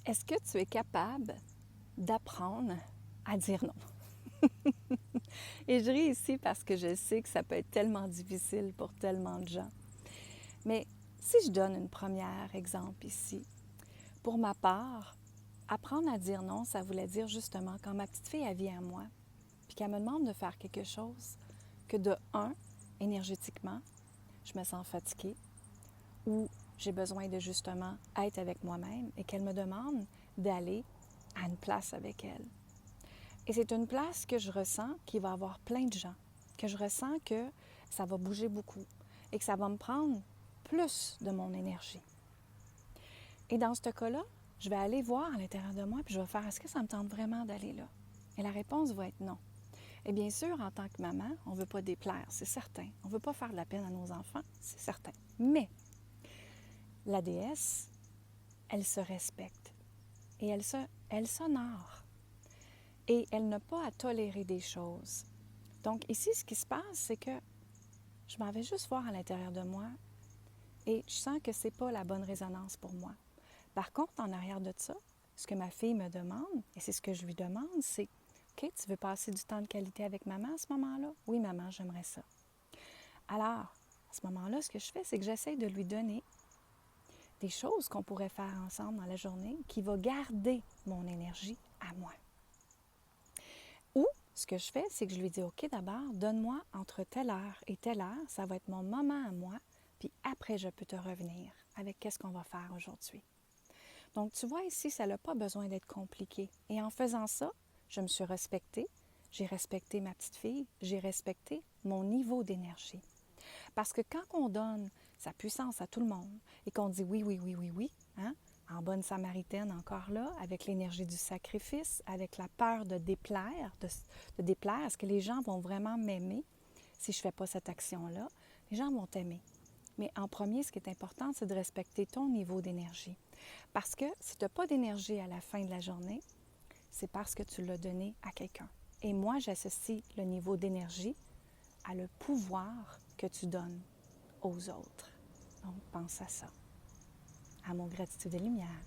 Est-ce que tu es capable d'apprendre à dire non? Et je ris ici parce que je sais que ça peut être tellement difficile pour tellement de gens. Mais si je donne un premier exemple ici, pour ma part, apprendre à dire non, ça voulait dire justement quand ma petite fille elle vient à moi, puis qu'elle me demande de faire quelque chose que de un, énergétiquement, je me sens fatiguée ou j'ai besoin de justement être avec moi-même et qu'elle me demande d'aller à une place avec elle. Et c'est une place que je ressens qui va avoir plein de gens, que je ressens que ça va bouger beaucoup et que ça va me prendre plus de mon énergie. Et dans ce cas-là, je vais aller voir à l'intérieur de moi puis je vais faire, est-ce que ça me tente vraiment d'aller là? Et la réponse va être non. Et bien sûr, en tant que maman, on ne veut pas déplaire, c'est certain. On ne veut pas faire de la peine à nos enfants, c'est certain. Mais la déesse, elle se respecte et elle s'honore. Et elle n'a pas à tolérer des choses. Donc ici, ce qui se passe, c'est que je m'en vais juste voir à l'intérieur de moi et je sens que ce n'est pas la bonne résonance pour moi. Par contre, en arrière de ça, ce que ma fille me demande, et c'est ce que je lui demande, c'est « OK, tu veux passer du temps de qualité avec maman à ce moment-là? » « Oui, maman, j'aimerais ça. » Alors, à ce moment-là, ce que je fais, c'est que j'essaie de lui donner des choses qu'on pourrait faire ensemble dans la journée qui va garder mon énergie à moi. Ou, ce que je fais, c'est que je lui dis, OK, d'abord, donne-moi entre telle heure et telle heure, ça va être mon moment à moi, puis après, je peux te revenir avec qu'est-ce qu'on va faire aujourd'hui. Donc, tu vois ici, ça n'a pas besoin d'être compliqué. Et en faisant ça, je me suis respectée, j'ai respecté ma petite fille, j'ai respecté mon niveau d'énergie. Parce que quand on donne sa puissance à tout le monde et qu'on dit oui, oui, oui, oui, oui, hein, en bonne samaritaine encore là, avec l'énergie du sacrifice, avec la peur de déplaire, de déplaire, est-ce que les gens vont vraiment m'aimer si je ne fais pas cette action-là? Les gens vont t'aimer. Mais en premier, ce qui est important, c'est de respecter ton niveau d'énergie. Parce que si tu n'as pas d'énergie à la fin de la journée, c'est parce que tu l'as donné à quelqu'un. Et moi, j'associe le niveau d'énergie à le pouvoir que tu donnes aux autres. Donc, pense à ça. À mon gratitude et lumière.